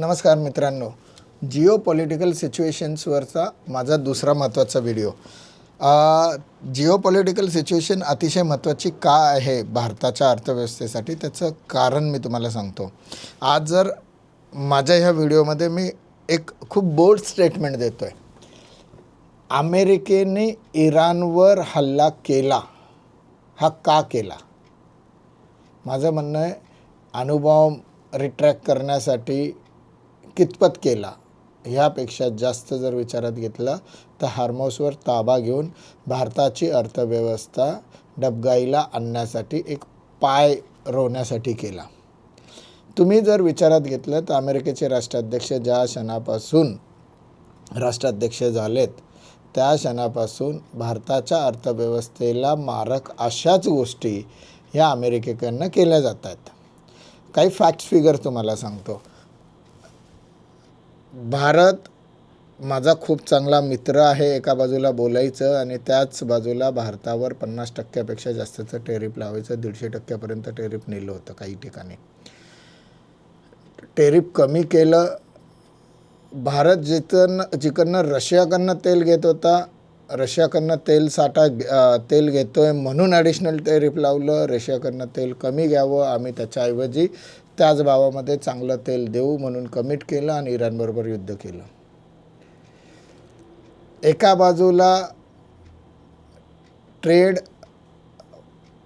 नमस्कार मित्रांनो, जिओ पॉलिटिकल सिच्युएशन्सवरचा माझा दुसरा महत्त्वाचा व्हिडिओ. जिओ पॉलिटिकल सिच्युएशन अतिशय महत्त्वाची का आहे भारताच्या अर्थव्यवस्थेसाठी, त्याचं कारण मी तुम्हाला सांगतो. आज जर माझ्या ह्या व्हिडिओमध्ये मी एक खूप बोल्ड स्टेटमेंट देतो आहे. अमेरिकेने इराणवर हल्ला केला, हा का केला? माझं म्हणणं आहे अणुबॉम्ब रिट्रॅक्ट करण्यासाठी कितपत केला, ह्यापेक्षा जास्त जर विचारात घेतलं तर हार्मोसवर ताबा घेऊन भारताची अर्थव्यवस्था डबघाईला आणण्यासाठी एक पाय रोवण्यासाठी केला. तुम्ही जर विचारात घेतलं तर अमेरिकेचे राष्ट्राध्यक्ष ज्या क्षणापासून राष्ट्राध्यक्ष झालेत त्या क्षणापासून भारताच्या अर्थव्यवस्थेला मारक अशाच गोष्टी ह्या अमेरिकेकडनं केल्या जात आहेत. काही फॅक्ट्स फिगर तुम्हाला सांगतो. भारत माझा खूप चांगला मित्र आहे एका बाजूला बोलायचं, आणि त्याच बाजूला भारतावर 50% जास्तचं टेरिफ लावायचं. 150% टेरिफ नेलं होतं काही ठिकाणी. टेरिफ कमी केलं. भारत जिकडनं रशियाकडनं तेल घेत होता, रशियाकडनं तेल घेतो आहे म्हणून ॲडिशनल टेरिफ लावलं. रशियाकडनं तेल कमी घ्यावं, आम्ही त्याच्याऐवजी त्याच भावामध्ये चांगलं तेल देऊ म्हणून कमिट केलं आणि इराणबरोबर युद्ध केलं. एका बाजूला ट्रेड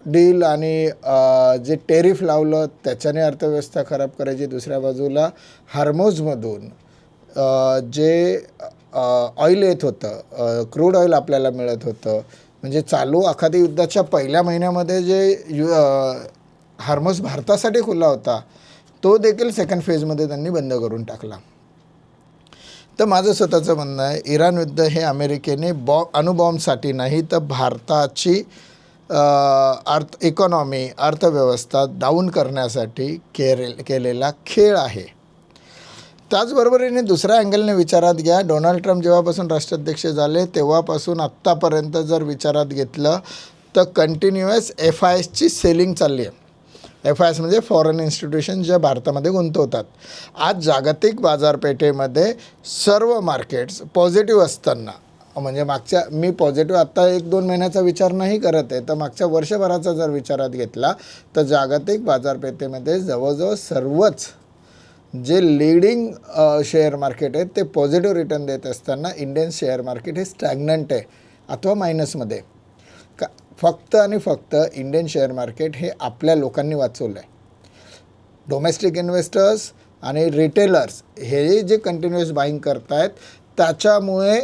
डील आणि जे टेरिफ लावलं त्याच्याने अर्थव्यवस्था खराब करायची. दुसऱ्या बाजूला हार्मोजमधून जे ऑइल येत होतं, क्रूड ऑइल आपल्याला मिळत होतं, म्हणजे चालू आखाती युद्धाच्या पहिल्या महिन्यामध्ये जे हार्मोज भारतासाठी खुला होता तो देखील सेकंड फेजमध्ये त्यांनी बंद करून टाकला. तर माझं स्वतःचं म्हणणं आहे इराण युद्ध हे अमेरिकेने अणुबॉम्बसाठी नाही तर भारताची इकॉनॉमी, अर्थव्यवस्था डाऊन करण्यासाठी केलेला खेळ आहे. त्याचबरोबरीने दुसऱ्या अँगलने विचारात घ्या, डोनाल्ड ट्रम्प जेव्हापासून राष्ट्राध्यक्ष झाले तेव्हापासून आत्तापर्यंत जर विचारात घेतलं तर कंटिन्युअस FISची सेलिंग चालली आहे. FIS म्हणजे फॉरेन इन्स्टिट्यूशन ज्या भारतामध्ये गुंतवतात. आज जागतिक बाजारपेठेमध्ये सर्व मार्केट्स पॉझिटिव्ह असताना, म्हणजे मी पॉझिटिव्ह आत्ता 1-2 महिन्याचा विचार नाही करत आहे, तर मागच्या वर्षभराचा जर विचारात घेतला तर जागतिक बाजारपेठेमध्ये जवळजवळ सर्वच जे लीडिंग शेअर मार्केट आहेत ते पॉझिटिव्ह रिटर्न देत असताना इंडियन शेअर मार्केट हे स्टॅग्नंट आहे अथवा मायनसमध्ये. फक्त आणि फक्त इंडियन शेअर मार्केट हे आपल्या लोकांनी वाचवलं आहे. डोमेस्टिक इन्व्हेस्टर्स आणि रिटेलर्स हे जे कंटिन्युअस बाईंग करत आहेत त्याच्यामुळे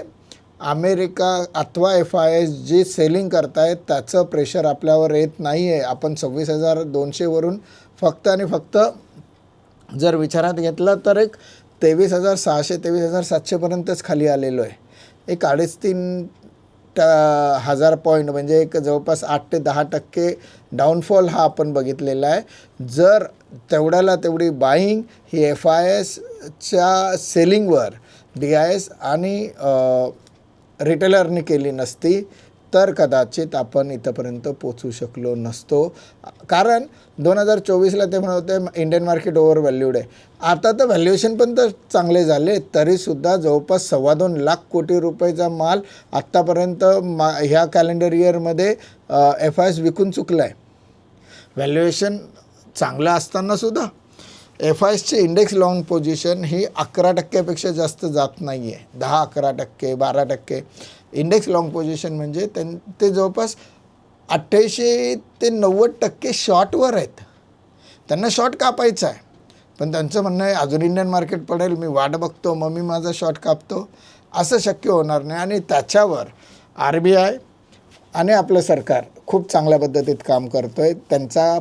अमेरिका अथवा FIS जी सेलिंग करतायत त्याचं प्रेशर आपल्यावर येत नाही आहे. आपण 26,200वरून फक्त आणि फक्त जर विचारात घेतलं तर एक 23,600 23,700पर्यंतच खाली आलेलो आहे. एक 2,500-3,000 पॉईंट, म्हणजे एक जवळपास 8 ते 10% डाऊनफॉल हा आपण बघितलेला आहे. जर तेवढ्याला तेवढी बाईंग ही FISच्या सेलिंगवर DIS आणि रिटेलरने केली नसती तर कदाचित आपण इथंपर्यंत पोचू शकलो नसतो. कारण 2024ला ते म्हणत होते इंडियन मार्केट ओव्हर व्हॅल्यूड आहे. आता तर व्हॅल्युएशन पण तर चांगले झाले, तरीसुद्धा जवळपास 2.25 लाख कोटी रुपयेचा माल आत्तापर्यंत ह्या कॅलेंडर इयरमध्ये FIS विकून चुकला आहे. व्हॅल्युएशन चांगलं असतानासुद्धा FISची इंडेक्स लाँग पोझिशन ही 11%पेक्षा जास्त जात नाही आहे. 10-11%, 12%. इंडेक्स लाँग पोझिशन म्हणजे ते जवळपास 88 ते 90% शॉर्टवर आहेत. त्यांना शॉर्ट कापायचं आहे, पण त्यांचं म्हणणं आहे अजून इंडियन मार्केट पडेल, मी वाट बघतो, मग मी माझा शॉर्ट कापतो. असं शक्य होणार नाही. आणि त्याच्यावर RBI आणि आपलं सरकार खूप चांगल्या पद्धतीत काम करतो आहे. त्यांचा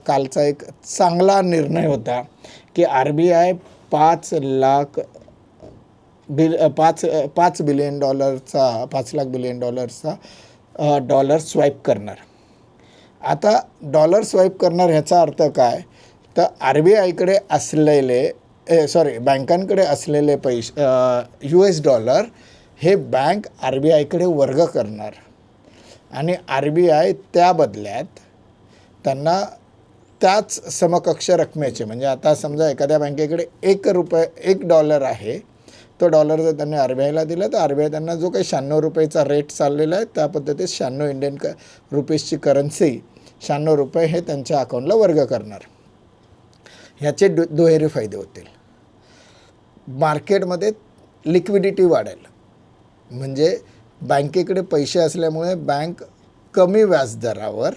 कालचा एक चांगला निर्णय होता की RBI $5 lakh billion dollar swipe करणार. आता डॉलर स्वाईप करणार ह्याचा अर्थ काय, तर RBIकडे असलेले बँकांकडे असलेले पैसे US डॉलर हे बँक RBIकडे वर्ग करणार आणि RBI त्या बदल्यात त्यांना त्याच समकक्ष रकमेचे, म्हणजे आता समजा एखाद्या बँकेकडे $1 आहे, तो डॉलर जर त्यांनी RBIला दिला तर RBI त्यांना जो काही 96 रुपयेचा रेट चाललेला आहे त्या पद्धतीत 96 इंडियन रुपीजची करन्सी, 96 रुपये हे त्यांच्या अकाउंटला वर्ग करणार. ह्याचे दुहेरी फायदे होतील. मार्केटमध्ये लिक्विडिटी वाढेल, म्हणजे बँकेकडे पैसे असल्यामुळे बँक कमी व्याजदरावर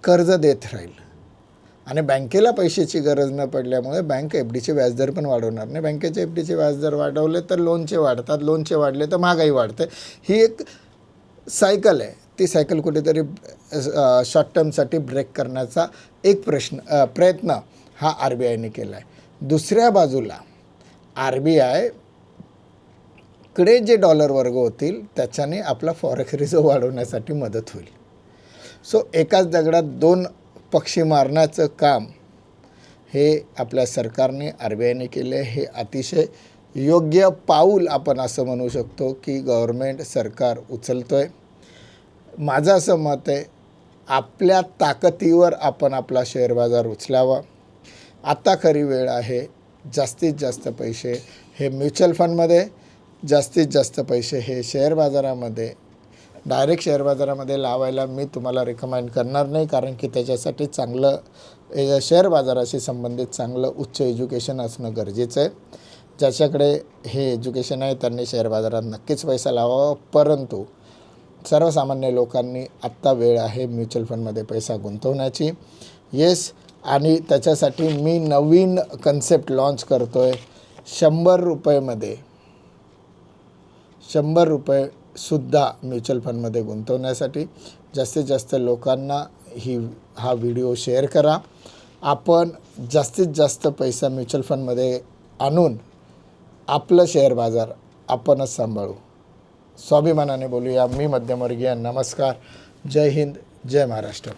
कर्ज देत राहील आणि बँकेला पैशाची गरज न पडल्यामुळे बँक FDचे व्याजदर पण वाढवणार नाही. बँकेचे FDचे व्याजदर वाढवले तर लोनचे वाढतात, लोनचे वाढले तर महागाई वाढते. ही एक सायकल आहे. ती सायकल कुठेतरी शॉर्ट टर्मसाठी ब्रेक करण्याचा एक प्रयत्न हा RBIने केला आहे. दुसऱ्या बाजूला RBI कडे जे डॉलर वर्ग होतील त्याच्याने आपला फॉरेक्स रिझर्व वाढवण्यासाठी मदत होईल. सो एकाच दगडात दोन पक्षी मारण्याचं काम हे आपल्या सरकारने RBIने केले. हे अतिशय योग्य पाऊल आपण असं म्हणू शकतो की गव्हर्मेंट सरकार उचलतो आहे. माझं असं मत आहे, आपल्या ताकदीवर आपण आपला शेअर बाजार उचलावा. आता खरी वेळ आहे. जास्तीत जास्त पैसे हे म्युच्युअल फंडमध्ये, जास्तीत जास्त पैसे हे शेअर बाजारामध्ये, डायरेक्ट शेअर बाजारामध्ये लावायला मी तुम्हाला रिकमेंड करणार नाही, कारण की त्याच्यासाठी चांगलं शेअर बाजाराशी संबंधित चांगलं उच्च एज्युकेशन असणं गरजेचं आहे. ज्याच्याकडे हे एज्युकेशन आहे त्यांनी शेअर बाजारात नक्कीच पैसा लावावा. परंतु सर्वसामान्य लोकांनी आत्ता वेळ आहे म्युच्युअल फंडमध्ये पैसा गुंतवण्याची. येस, आणि त्याच्यासाठी मी नवीन कन्सेप्ट लॉन्च करतो आहे. 100 रुपयेमध्ये 100 रुपयेसुद्धा म्युच्युअल फंडमध्ये गुंतवण्यासाठी जास्तीत जास्त लोकांना हा व्हिडिओ शेअर करा. आपण जास्तीत जास्त पैसा म्युच्युअल फंडमध्ये आणून आपलं शेअर बाजार आपणच सांभाळू. स्वाभिमानाने बोलूया. मी मध्यमवर्गीय. नमस्कार. जय हिंद, जय महाराष्ट्र.